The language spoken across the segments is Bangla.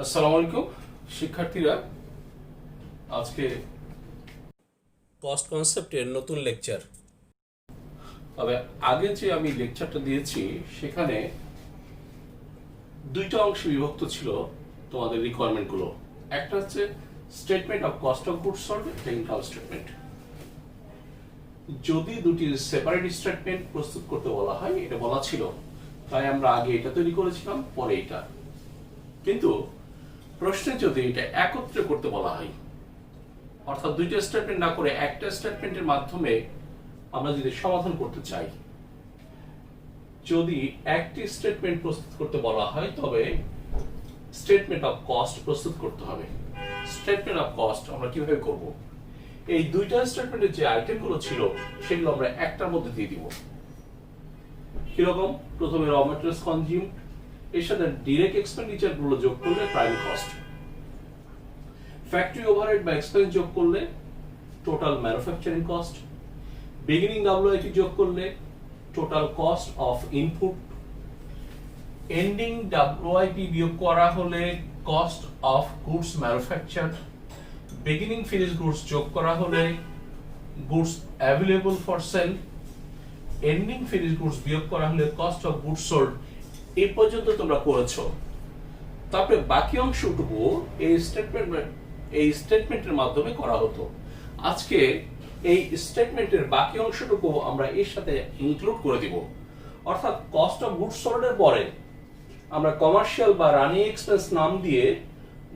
আসসালামু আলাইকুম শিক্ষার্থীরা, আজকে কস্ট কনসেপ্টের নতুন লেকচার। তবে আগে যে আমি লেকচারটা দিয়েছি সেখানে দুইটা অংশে বিভক্ত ছিল তোমাদের রিকোয়ারমেন্টগুলো। একটা হচ্ছে statement of cost of goods sold, একটা ইনকাম স্টেটমেন্ট। যদি দুটি সেপারেট স্টেটমেন্ট প্রস্তুত করতে বলা হয়, এটা বলা ছিল, তাই আমরা আগে এটা তৈরি করেছিলাম, পরে এটা। কিন্তু প্রশ্নে যদি এটা একত্রে করতে বলা হয়, অর্থাৎ দুইটা স্টেটমেন্ট না করে একটা স্টেটমেন্টের মাধ্যমে আমরা যদি সমাধান করতে চাই, যদি একটি স্টেটমেন্ট প্রস্তুত করতে বলা হয় তবে স্টেটমেন্ট অফ কস্ট প্রস্তুত করতে হবে। স্টেটমেন্ট অফ কস্ট আমরা কিভাবে করব? এই দুইটা স্টেটমেন্টের যে আইটেমগুলো ছিল সেগুলো আমরা একটার মধ্যে দিয়ে দিব। কিরকম? প্রথমে র ম্যাটেরিয়ালস কনজিউমড, এর সাথে ডিরেক্ট এক্সপেন্ডিচার গুলো যোগ করলে প্রাইম কস্ট, ফ্যাক্টরি ওভারহেড বা এক্সপেন্স যোগ করলে total manufacturing cost, beginning WIP যোগ করলে total cost of input, ending WIP বিয়োগ করা হলে cost of goods manufacture, beginning finish goods যোগ করা হলে goods available for sale, ending finish goods বিয়োগ করা হলে কস্ট অফ গুডস সোল্ড। এই পর্যন্ত তোমরা করেছো। তারপরে বাকি অংশটুকু এই স্টেটমেন্টের মাধ্যমে করা হতো। আজকে এই স্টেটমেন্টের বাকি অংশটুকু আমরা এর সাথে ইনক্লুড করে দিব। অর্থাৎ কস্ট অফ গুডস সোল্ড এর পরে আমরা কমার্শিয়াল বা রানিং এক্সপেন্স নাম দিয়ে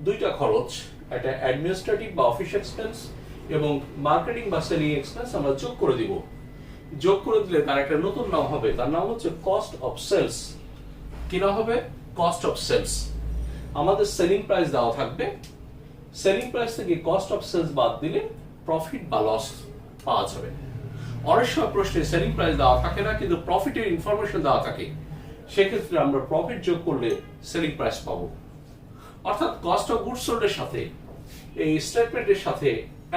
দুইটা খরচ, একটা অ্যাডমিনিস্ট্রেটিভ বা অফিস এক্সপেন্স এবং মার্কেটিং বা সেলিং এক্সপেন্স আমরা যোগ করে দিব। যোগ করে দিলে তার একটা নতুন নাম হবে, তার নাম হচ্ছে কস্ট অফ সেলস। কি নাম হবে? Cost of sales. আমাদের সেলিং প্রাইস দেওয়া থাকবে, সেলিং প্রাইস থেকে কস্ট অফ সেলস বাদ দিলে প্রফিট বা লস পাওয়া যাবে। অনেক সময় প্রশ্নে সেলিং প্রাইস দেওয়া থাকে না, কিন্তু প্রফিটের ইনফরমেশন দেওয়া থাকে, সেক্ষেত্রে আমরা প্রফিট যোগ করলে সেলিং প্রাইস পাবো। অর্থাৎ কস্ট অফ গুডস সোল্ড এর সাথে এই স্টেটমেন্টের সাথে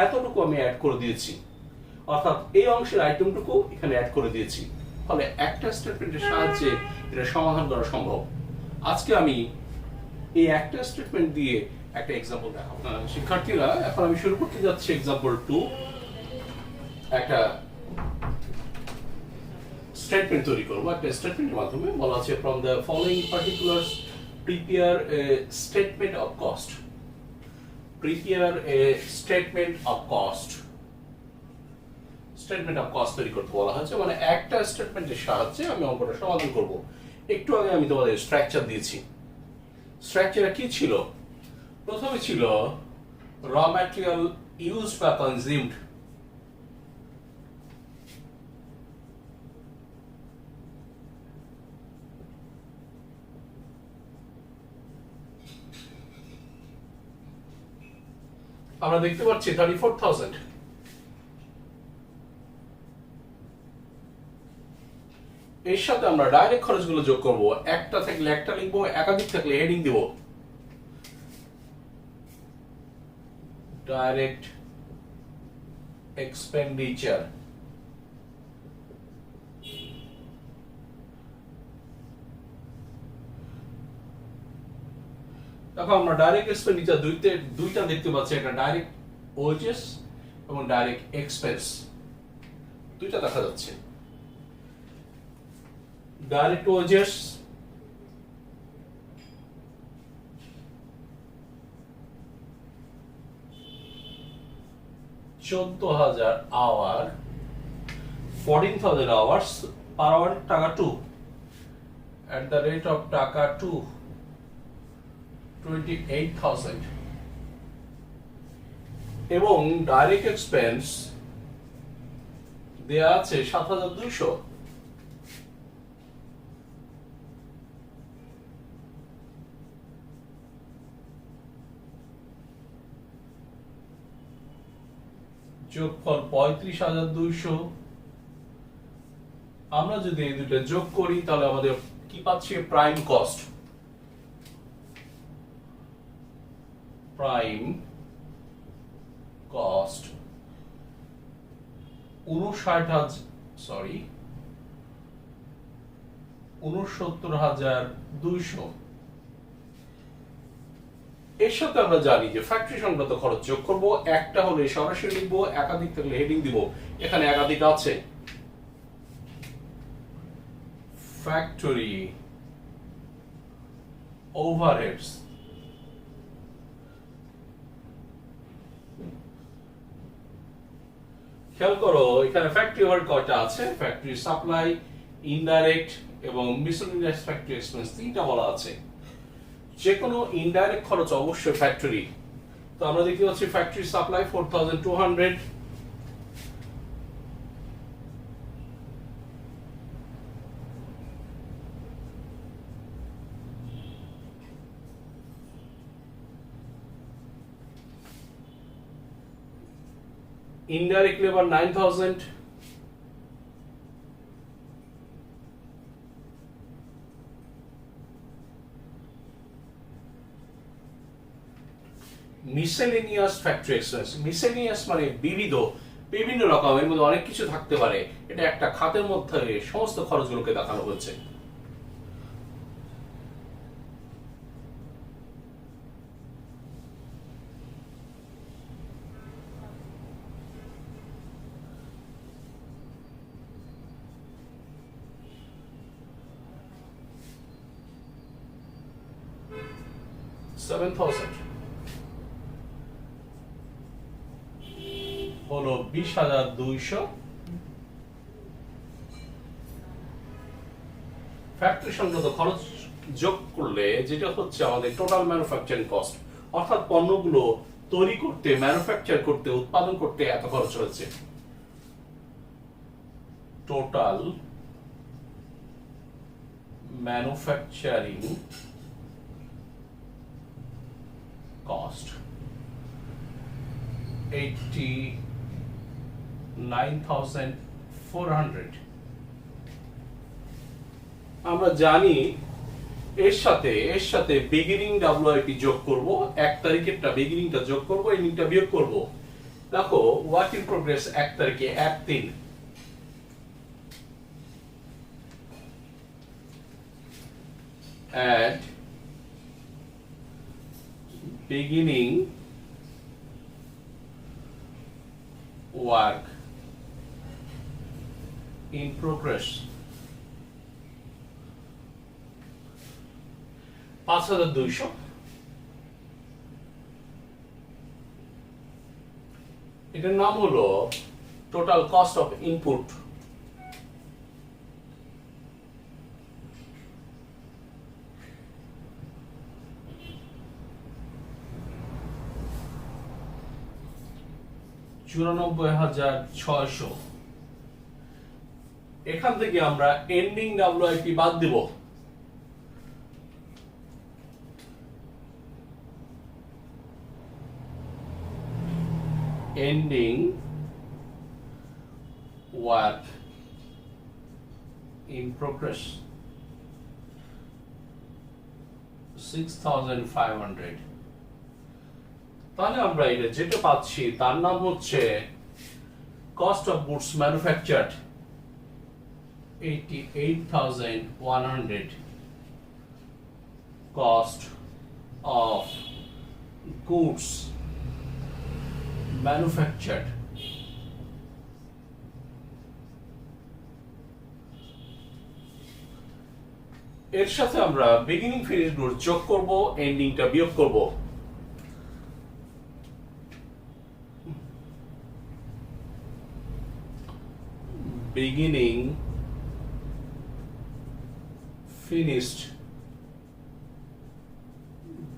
এতটুকু আমি অ্যাড করে দিয়েছি, অর্থাৎ এই অংশের আইটেমটুকু এখানে অ্যাড করে দিয়েছি, ফলে একটা স্টেটমেন্টের সাহায্যে এটা সমাধান করা সম্ভব। আজকে আমি এই একটা স্টেটমেন্ট দিয়ে একটা এক্সাম্পল দেখাবো। শিক্ষার্থীরা, এখন আমি শুরু করতে যাচ্ছি এক্সাম্পল 2। একটা স্টেটমেন্ট তৈরি করব। একটা স্টেটমেন্টের মাধ্যমে বলা আছে, from the following particulars prepare a statement of cost. Prepare a statement of cost. Statement of cost তৈরি করতে বলা হয়েছে, মানে একটা স্টেটমেন্টের সাহায্যে আমি অঙ্কটা সমাধান করব। একটু আগে আমি তোমাদের স্ট্রাকচার দিয়েছি। স্ট্রাকচারটা কি ছিল? প্রথমে ছিল র ম্যাটেরিয়াল ইউজড বা কনজিউমড। আমরা দেখতে পাচ্ছি 34,000। এর সাথে আমরা ডাইরেক্ট খরচগুলো যোগ করব। একটা থাকলে একটা লিখবো, একাধিক থাকলে হেডিং দিব। Direct expenditure. দেখো, আমরা ডাইরেক্ট এক্সপেন্ডিচার দুইটা দেখতে পাচ্ছি, একটা ডাইরেক্ট ওয়েজেস এবং ডাইরেক্ট এক্সপেন্স, দুইটা দেখা যাচ্ছে। Direct wages $14,000 hour, 14,000 hours per hour টাকা 2, at the rate of টাকা 2, 28,000। এবং ডাইরেক্ট এক্সপেন্স দেয়া আছে 7,200। যোগফল 35,200। আমরা যদি এই দুটো যোগ করি তাহলে আমাদের কি পাচ্ছি? Prime cost. Prime cost 69,200। এর সাথে আমরা জানি যে ফ্যাক্টরি সংক্রান্ত খরচ যোগ করব, একটা হলে সরাসরি লিখব, একাধিক থাকলে হেডিং দিব। এখানে একাধিক আছে। ফ্যাক্টরি ওভারহেডস খেয়াল করো এখানে ফ্যাক্টরি ওভারহেড কয়টা আছে, ফ্যাক্টরি সাপ্লাই, ইনডাইরেক্ট এবং মিসেলেনিয়াস ফ্যাক্টরি এক্সপেন্স তিনটা বলা আছে। যে কোনো ইনডাইরেক্ট খরচ অবশ্যই ফ্যাক্টরি। তো আমরা দেখতে পাচ্ছি factory supply 4200, indirect labor 9000, miscellaneous factory expense. Miscellaneous মানে বিবিধ, বিভিন্ন রকম, এর মধ্যে অনেক কিছু থাকতে পারে। এটা একটা খাতের মধ্যে সমস্ত খরচগুলোকে দেখানো হচ্ছে। হলো 20,200। ফ্যাক্টরি সংক্রান্ত খরচ যোগ করলে যেটা হচ্ছে আমাদের টোটাল ম্যানুফ্যাকচারিং কস্ট, অর্থাৎ পণ্যগুলো তৈরি করতে, ম্যানুফ্যাকচার করতে, উৎপাদন করতে এত খরচ হচ্ছে। Total manufacturing cost 89,400। আমরা জানি এর সাথে বিগিনিং ডাব্লিউআইপি যোগ করব, 1 তারিখেরটা বিগিনিংটা যোগ করব, এন্ডিংটা বিয়োগ করব। দেখো ওয়ার্ক ইন প্রোগ্রেস 1 তারিখে 1/3, and beginning work in progress 5200। এটার নাম হলো টোটাল কস্ট অফ ইনপুট। $94,600। এখান থেকে আমরা এন্ডিং ডাব্লিউআইপি বাদ দিব। Ending work in progress 6,500। তাহলে আমরা এটা যেটা পাচ্ছি তার নাম হচ্ছে cost of goods manufactured 88,100, cost of goods manufactured. এর সাথে আমরা বিগিনিং ফিনিশ গুড যোগ করব, এন্ডিংটা বিয়োগ করব। beginning finished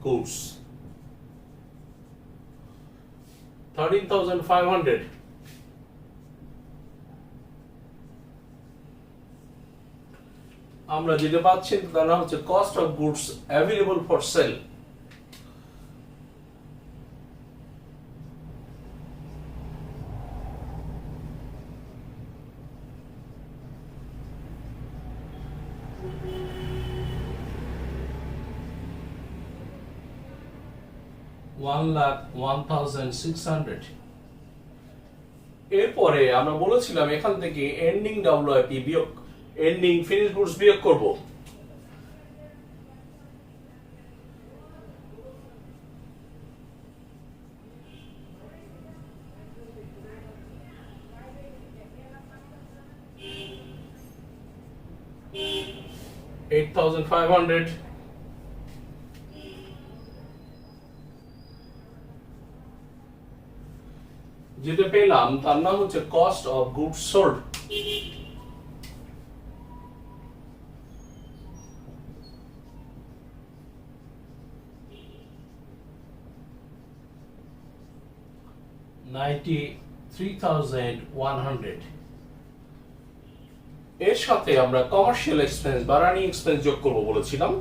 goods 13,500। আমরা যেটা পাচ্ছি তার নাম হচ্ছে cost of goods available for sell. $1,01,600। এরপরে আমরা বলেছিলাম এখান থেকে এন্ডিং ডাব্লিউআইপি বিয়োগ, এন্ডিং ফিনিশ গুডস বিয়োগ করব। 8,500 যেটা পেলাম তার নাম হচ্ছে কস্ট অফ গুডস সোল্ড। $93,100। এর সাথে আমরা কমার্শিয়াল এক্সপেন্স বা রানিং এক্সপেন্স যোগ করব বলেছিলাম।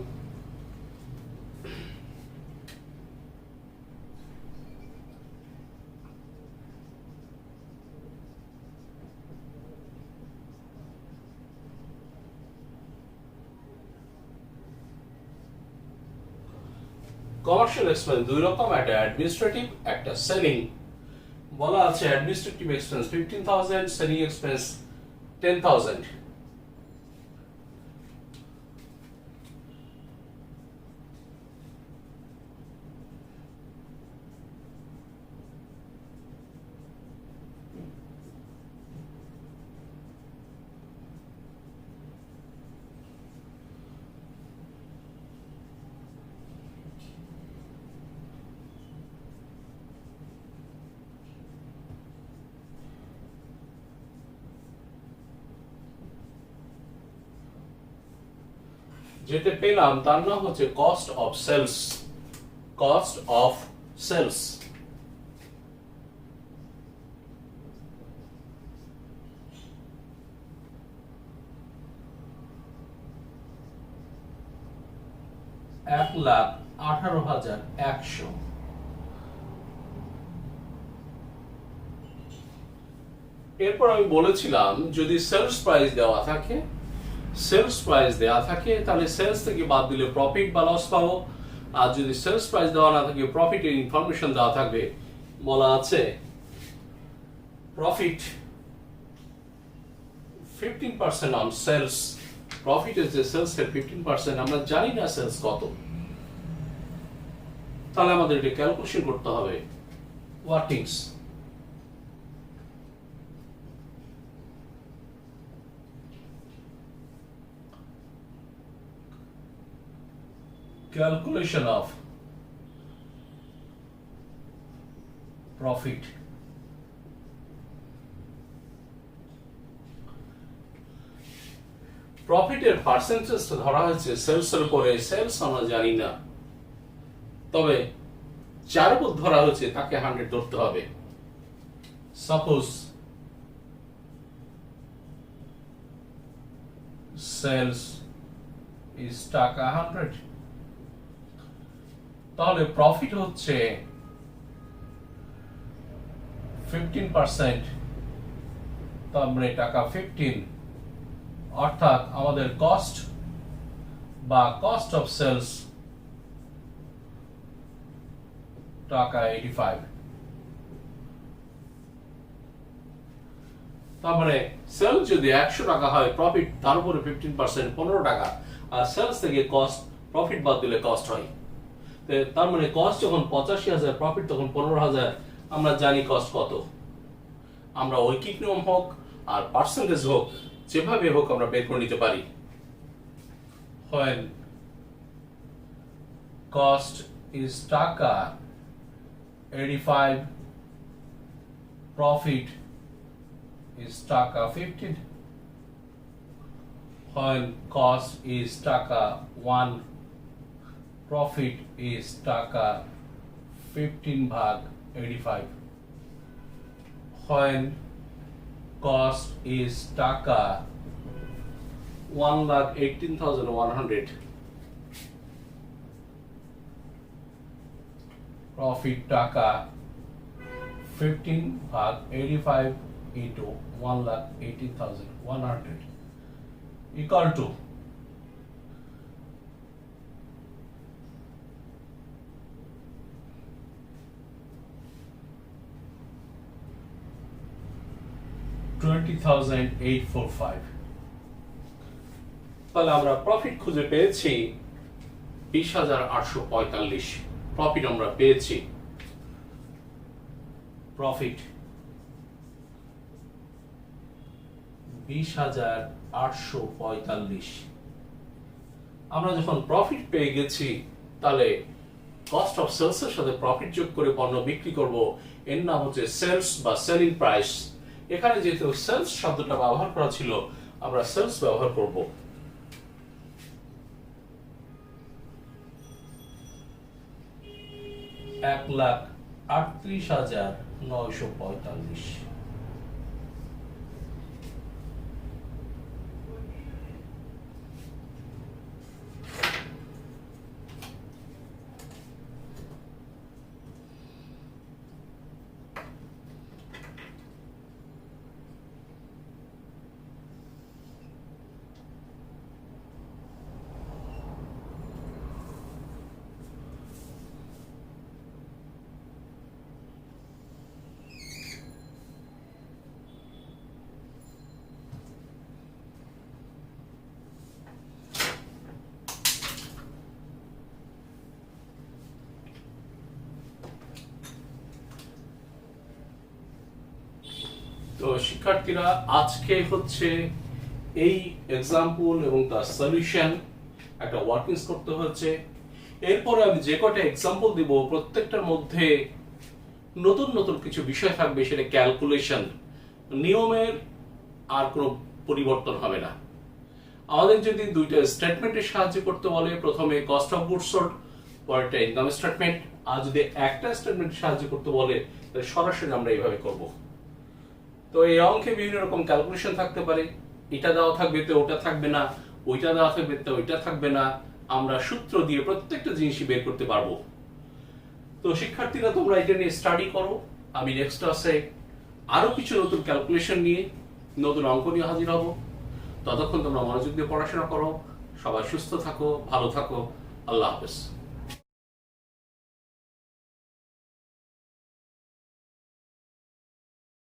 কমার্শিয়াল এক্সপেন্স দুই রকম, একটা অ্যাডমিনিস্ট্রেটিভ, একটা সেলিং। বলা আছে অ্যাডমিনিস্ট্রেটিভ এক্সপেন্স 15,000, সেলিং এক্সপেন্স 10,000। যেটা পেলাম তার নাম হচ্ছে cost of sales. Cost of sales $1,18,100। এরপর আমি বলেছিলাম যদি সেলস প্রাইস দেওয়া থাকে, তাহলে সেলস থেকে বাদ দিলে প্রফিট বা লস পাবো। আর যদি সেলস প্রাইস দেওয়া না থাকে, প্রফিটের ইনফরমেশন দেওয়া থাকবে। বলা আছে প্রফিট 15% অন সেলস। প্রফিট হচ্ছে সেলস এর 15%। আমরা জানি না সেলস কত, তাহলে আমাদের এটা ক্যালকুলেশন করতে হবে। Workings calculation of profit। প্রফিটের পার্সেন্টেজটা ধরা হয়েছে সেলস এর উপরে। সেলস আমরা জানি না, তবে যার উপর ধরা হয়েছে তাকে 100 ধরতে হবে। সাপোজ সেলস ইজ টাকা 100, তাহলে প্রফিট হচ্ছে 15%, তার মানে টাকা 15। অর্থাৎ আমাদের কস্ট বা কস্ট অফ সেলস টাকা 85। তার মানে সেলস যদি 100 টাকা হয়, প্রফিট তার উপরে 15% 15 টাকা, আর সেলস থেকে কস্ট প্রফিট বাদ দিলে কস্ট হয়। তার মানে কস্ট যখন 85,000, প্রফিট তখন 15,000। আমরা জানি কস্ট কত। আমরা ঐকিক নিয়ম হোক আর পার্সেন্টেজ হোক, যেভাবে হোক আমরা বের করে নিতে পারি। when cost is টাকা 85, profit is টাকা 15। when cost is টাকা 1, profit is টাকা 15/85। when cost is টাকা 1,18,100, profit টাকা 15/85 into 1,18,100 equal to $20,845। তাহলে আমরা প্রফিট খুঁজে পেয়েছি 20,845। প্রফিট আমরা পেয়েছি। প্রফিট 20,845। আমরা যখন প্রফিট পেয়ে গেছি তাহলে কস্ট অফ সেলস এর সাথে প্রফিট যোগ করে পণ্য বিক্রি করব, এর নাম হচ্ছে সেলস বা সেলিং প্রাইস। এখানে যেহেতু সেলস শব্দটা ব্যবহার করা ছিল, আমরা সেলস ব্যবহার করব। $1,38,945। তো শিক্ষার্থীরা, আজকে হচ্ছে এই এক্সাম্পল এবং তার সলিউশন একটা ওয়ার্কিংস করতে হচ্ছে। এরপরে আমি যে কটা এক্সাম্পল দিব প্রত্যেকটার মধ্যে নতুন নতুন কিছু বিষয় থাকবে, সেটা ক্যালকুলেশন, নিয়মের আর কোনো পরিবর্তন হবে না। আমাদের যদি দুইটা স্টেটমেন্টের সাহায্য করতে বলে, প্রথমে কস্ট অফ গুডস সোল্ড, পরেরটা ইনকাম স্টেটমেন্ট, আর যদি একটা স্টেটমেন্ট সাহায্য করতে বলে তাহলে সরাসরি আমরা এইভাবে করব। তো এই অঙ্কে বিভিন্ন রকম ক্যালকুলেশন থাকতে পারে, এটা দেওয়া থাকবে তো ওটা থাকবে না, ওইটা দেওয়া থাকবে তো ওইটা থাকবে না, আমরা সূত্র দিয়ে প্রত্যেকটা জিনিসই বের করতে পারবো। তো শিক্ষার্থীরা, তোমরা এটা নিয়ে স্টাডি করো। আমি নেক্সট ক্লাসে আরো কিছু নতুন ক্যালকুলেশন নিয়ে, নতুন অঙ্ক নিয়ে হাজির হব। ততক্ষণ তোমরা মনোযোগ দিয়ে পড়াশোনা করো। সবাই সুস্থ থাকো, ভালো থাকো। আল্লাহ হাফেজ।